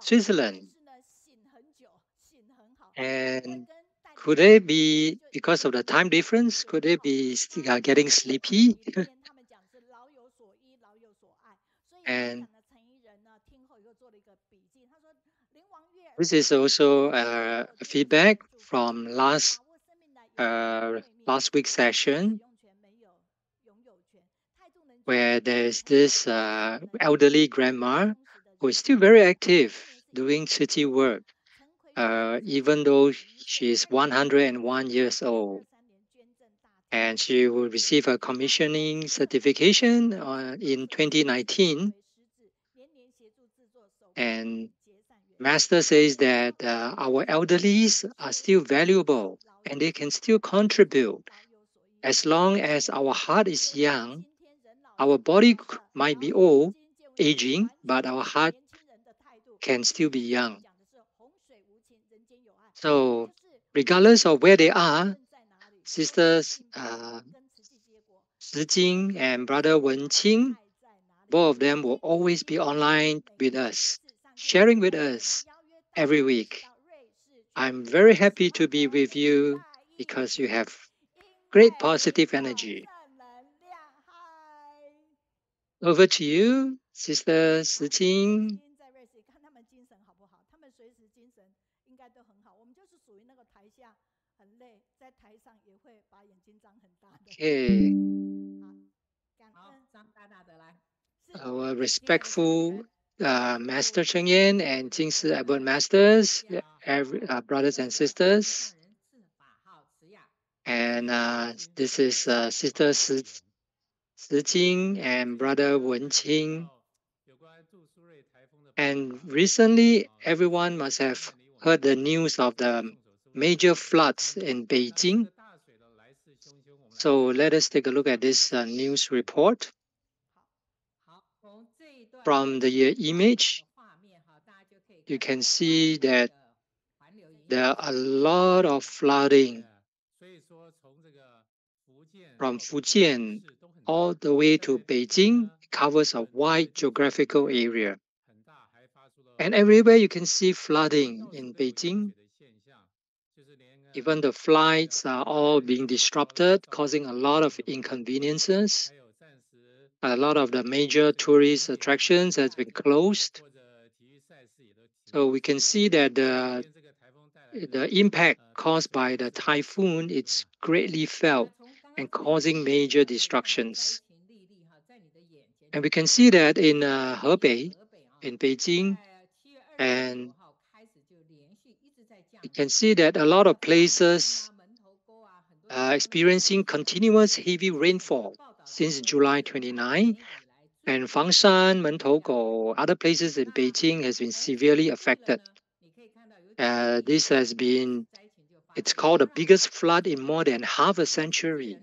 Switzerland. And could they be, because of the time difference, could they be getting sleepy? And this is also a feedback from last week's session, where there's this elderly grandma who is still very active doing city work, even though she is 101 years old. And she will receive a commissioning certification in 2019. And Master says that our elderlies are still valuable and they can still contribute. As long as our heart is young, our body might be old, aging, but our heart can still be young. So, regardless of where they are, sisters Shijing and brother Wenqing, both of them will always be online with us, sharing with us every week. I'm very happy to be with you because you have great positive energy. Over to you, Sister Shijing. Okay. Our respectful Master Cheng Yen and Jingsi Abbot Masters, brothers and sisters. And this is Sister Jing and Brother Wenqing. And recently, everyone must have heard the news of the major floods in Beijing. So let us take a look at this news report. From the image, you can see that there are a lot of flooding from Fujian all the way to Beijing. It covers a wide geographical area. And everywhere you can see flooding in Beijing. Even the flights are all being disrupted, causing a lot of inconveniences. A lot of the major tourist attractions has been closed. So we can see that the impact caused by the typhoon is greatly felt and causing major destructions. And we can see that in Hebei, in Beijing, and you can see that a lot of places are experiencing continuous heavy rainfall since July 29, and Fangshan, Mentougou, other places in Beijing has been severely affected. This has been, it's called the biggest flood in more than half a century.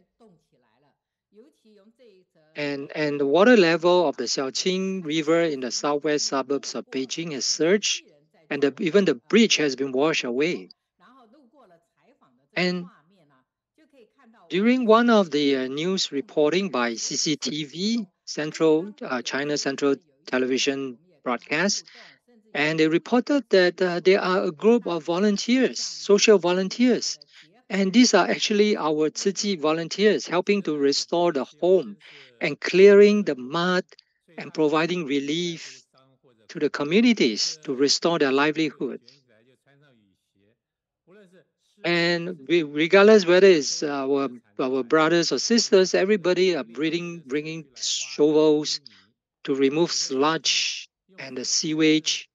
And the water level of the Xiaoqing River in the southwest suburbs of Beijing has surged, and even the bridge has been washed away. And during one of the news reporting by CCTV, China Central Television broadcast, and they reported that there are a group of volunteers, social volunteers, and these are actually our Tzu volunteers helping to restore the home and clearing the mud and providing relief to the communities to restore their livelihood. And regardless whether it's our brothers or sisters, everybody are bringing shovels to remove sludge and the sewage,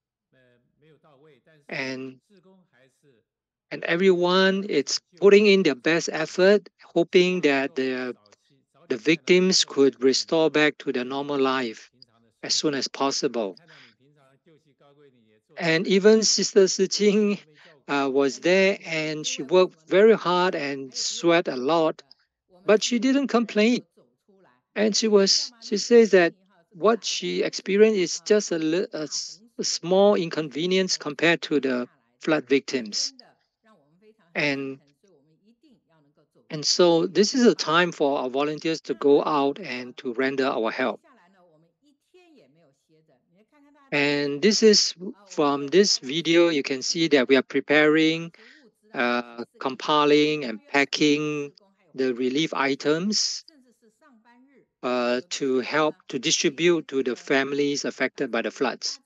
and and everyone is putting in their best effort, hoping that the victims could restore back to their normal life as soon as possible. And even Sister Siqing was there, and she worked very hard and sweat a lot, but she didn't complain. And she says that what she experienced is just a small inconvenience compared to the flood victims. And and so this is a time for our volunteers to go out and to render our help. And this is from this video, you can see that we are preparing, compiling, and packing the relief items to help to distribute to the families affected by the floods.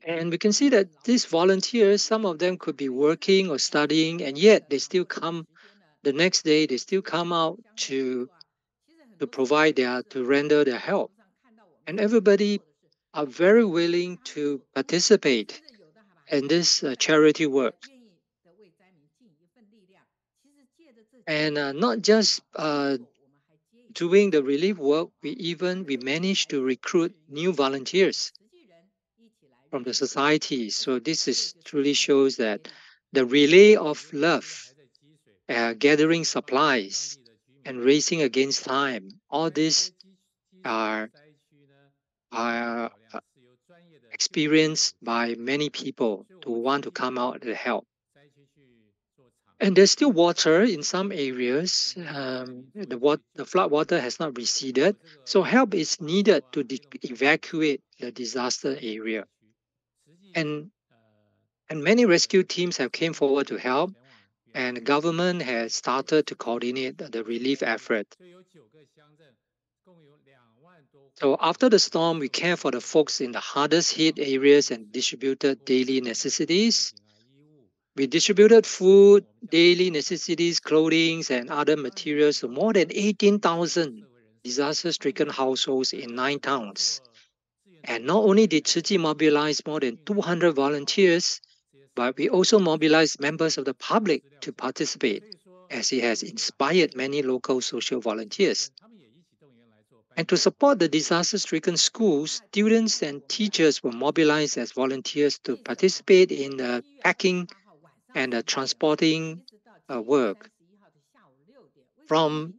And we can see that these volunteers, some of them could be working or studying, and yet they still come the next day, they still come out to provide their, to render their help. And everybody are very willing to participate in this charity work. And not just doing the relief work, we managed to recruit new volunteers from the society. So this is truly shows that the relay of love, gathering supplies, and racing against time, all these are, are experienced by many people who want to come out and help. And there's still water in some areas. The flood water has not receded, so help is needed to evacuate the disaster area. And and many rescue teams have came forward to help, and the government has started to coordinate the relief effort. So after the storm, we care for the folks in the hardest hit areas and distributed daily necessities. We distributed food, daily necessities, clothing, and other materials to more than 18,000 disaster-stricken households in 9 towns. And not only did Shijing mobilize more than 200 volunteers, but we also mobilized members of the public to participate, as it has inspired many local social volunteers. And to support the disaster-stricken schools, students and teachers were mobilized as volunteers to participate in the packing and the transporting work. From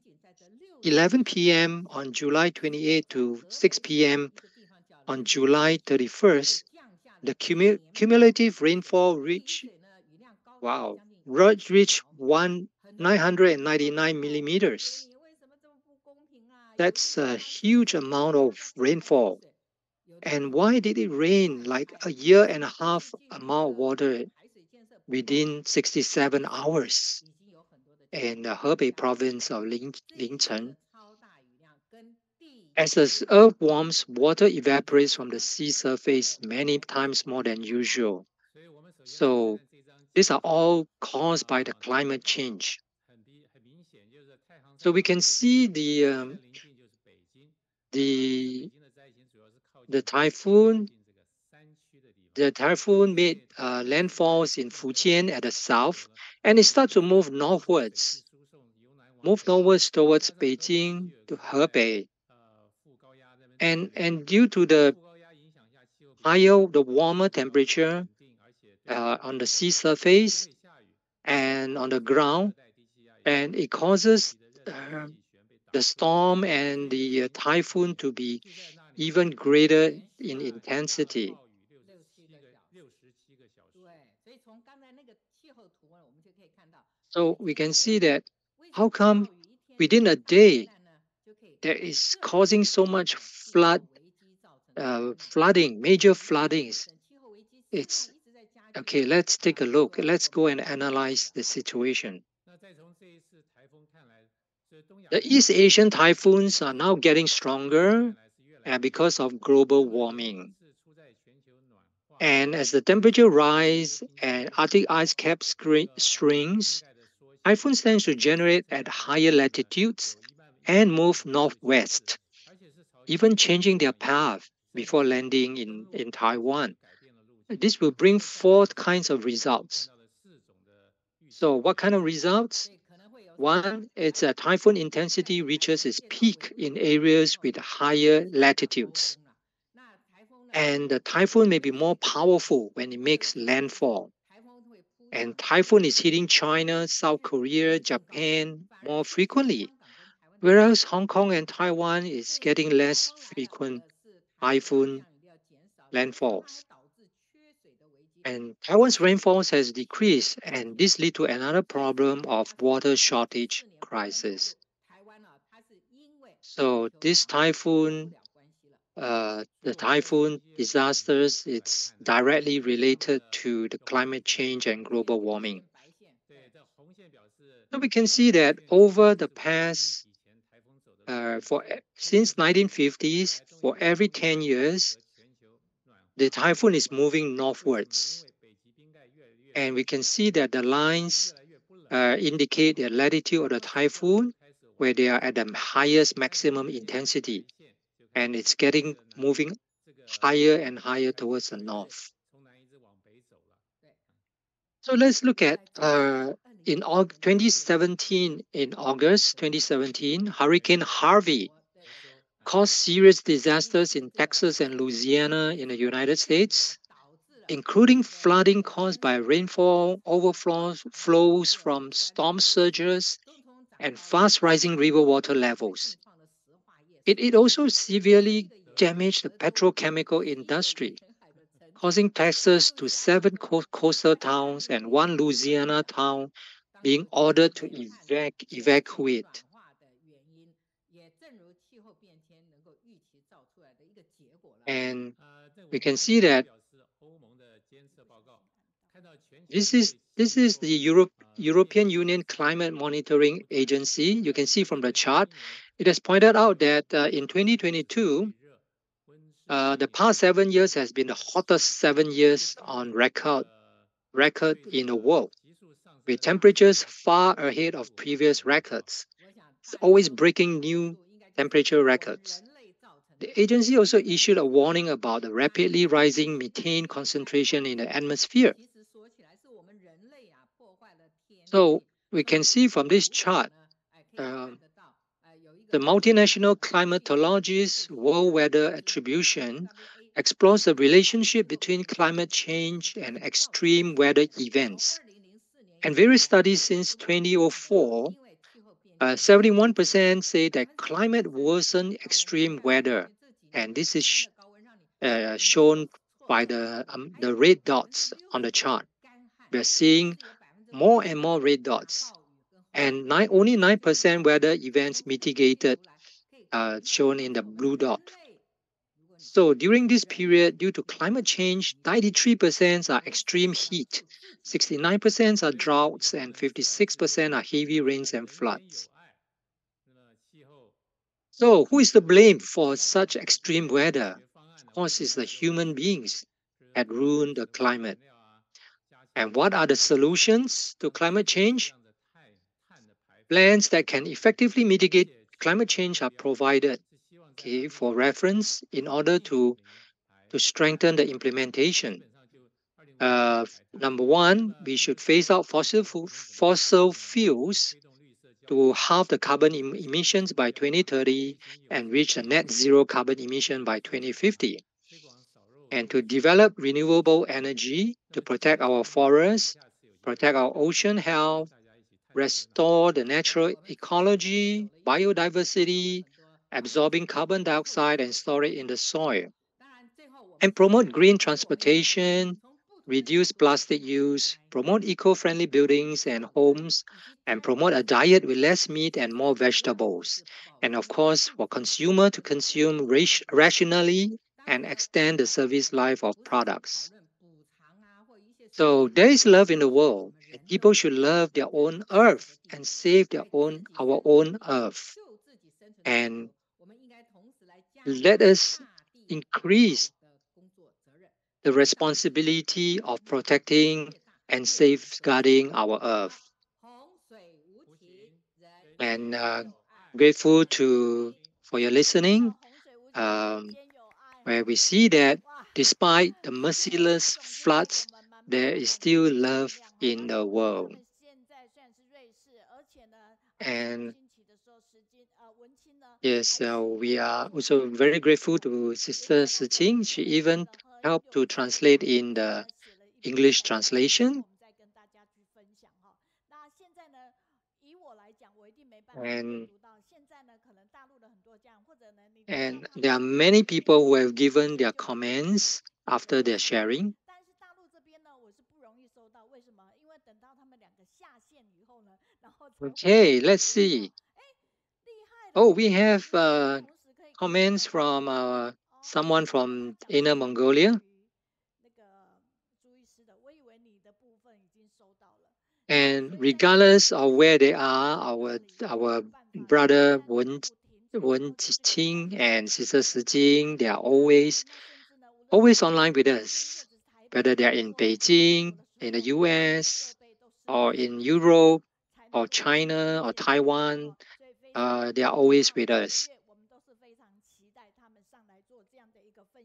11 p.m. on July 28 to 6 p.m. on July 31st, the cumulative rainfall reached 999 millimeters. That's a huge amount of rainfall. And why did it rain like a year and a half amount of water within 67 hours in the Hebei province of Lincheng? As the earth warms, water evaporates from the sea surface many times more than usual. So these are all caused by the climate change. So we can see the the typhoon the typhoon made landfalls in Fujian at the south, and it started to move northwards towards Beijing to Hebei. And due to the warmer temperature on the sea surface and on the ground, and it causes the storm and the typhoon to be even greater in intensity. So we can see that how come within a day there is causing so much flooding, major floodings. It's okay. Let's take a look. Let's go and analyze the situation. The East Asian typhoons are now getting stronger because of global warming. And as the temperature rises and Arctic ice cap shrinks, typhoons tend to generate at higher latitudes and move northwest, even changing their path before landing in Taiwan. This will bring four kinds of results. So what kind of results? One, it's a typhoon intensity reaches its peak in areas with higher latitudes. And the typhoon may be more powerful when it makes landfall. And typhoon is hitting China, South Korea, Japan more frequently, whereas Hong Kong and Taiwan is getting less frequent typhoon landfalls. And Taiwan's rainfalls has decreased, and this lead to another problem of water shortage crisis. So this typhoon the typhoon disasters, it's directly related to the climate change and global warming. So we can see that over the past, since 1950s, for every 10 years, the typhoon is moving northwards. And we can see that the lines indicate the latitude of the typhoon, where they are at the highest maximum intensity. And it's getting moving higher and higher towards the north. So let's look at in 2017, in August 2017, Hurricane Harvey caused serious disasters in Texas and Louisiana in the United States, including flooding caused by rainfall overflows flows from storm surges and fast rising river water levels. It also severely damaged the petrochemical industry, causing Texas to seven coastal towns and one Louisiana town being ordered to evacuate. And we can see that this is the European Union Climate Monitoring Agency. You can see from the chart, it has pointed out that in 2022, the past 7 years has been the hottest 7 years on record in the world, with temperatures far ahead of previous records. It's always breaking new temperature records. The agency also issued a warning about the rapidly rising methane concentration in the atmosphere. So we can see from this chart, um, the multinational climatologist World Weather Attribution explores the relationship between climate change and extreme weather events. And various studies since 2004, 71% say that climate worsen extreme weather. And this is shown by the red dots on the chart. We're seeing more and more red dots. And only 9% weather events mitigated, shown in the blue dot. So during this period, due to climate change, 93% are extreme heat, 69% are droughts, and 56% are heavy rains and floods. So who is to blame for such extreme weather? Of course, it's the human beings that ruin the climate. And what are the solutions to climate change? Plans that can effectively mitigate climate change are provided, okay, for reference in order to strengthen the implementation. Number one, we should phase out fossil fuels to halve the carbon emissions by 2030 and reach a net zero carbon emission by 2050. And to develop renewable energy to protect our forests, protect our ocean health, restore the natural ecology, biodiversity, absorbing carbon dioxide and store it in the soil, and promote green transportation, reduce plastic use, promote eco-friendly buildings and homes, and promote a diet with less meat and more vegetables. And of course, for consumer to consume rationally and extend the service life of products. So there is love in the world, and people should love their own earth and save our own earth. And let us increase the responsibility of protecting and safeguarding our earth. And grateful for your listening, um, where we see that despite the merciless floods, there is still love in the world. And yes, we are also very grateful to Sister Siqing. She even helped to translate in the English translation. And, and there are many people who have given their comments after their sharing. Okay, let's see. Oh, we have comments from someone from Inner Mongolia. And regardless of where they are, our brother Wenqing and sister Shijing, they are always online with us, whether they are in Beijing, in the US, or in Europe, or China, or Taiwan. They are always with us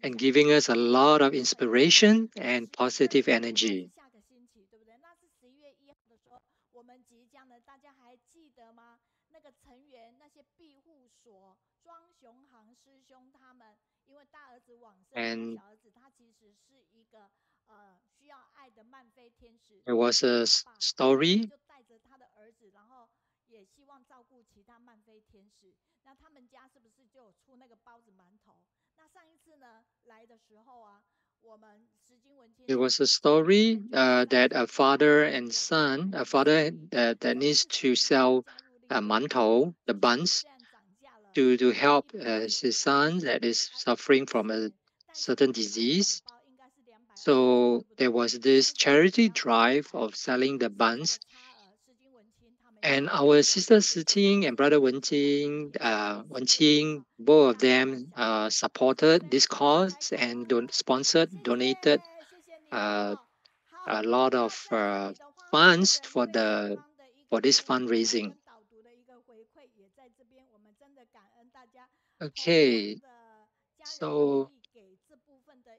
and giving us a lot of inspiration and positive energy. And there was a story. There was a story that a father and son, a father that needs to sell mantou, the buns, to help his son that is suffering from a certain disease. So there was this charity drive of selling the buns, and our sister Siting and brother Wenqing, both of them supported this cause and donated uh, a lot of funds for this fundraising. Okay, so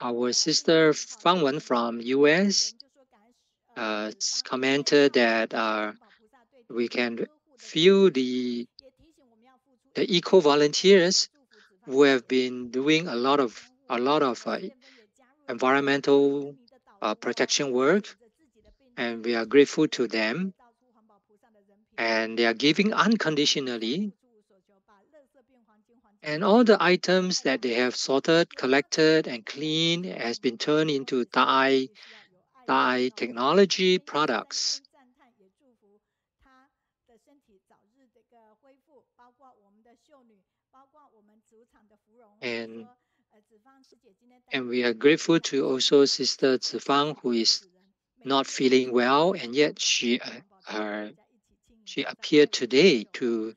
our sister Fangwen from US commented that we can feel the eco volunteers who have been doing a lot of environmental protection work, and we are grateful to them. And they are giving unconditionally. And all the items that they have sorted, collected, and cleaned has been turned into Thai technology products. And and we are grateful to also Sister Zifang, who is not feeling well, and yet she appeared today to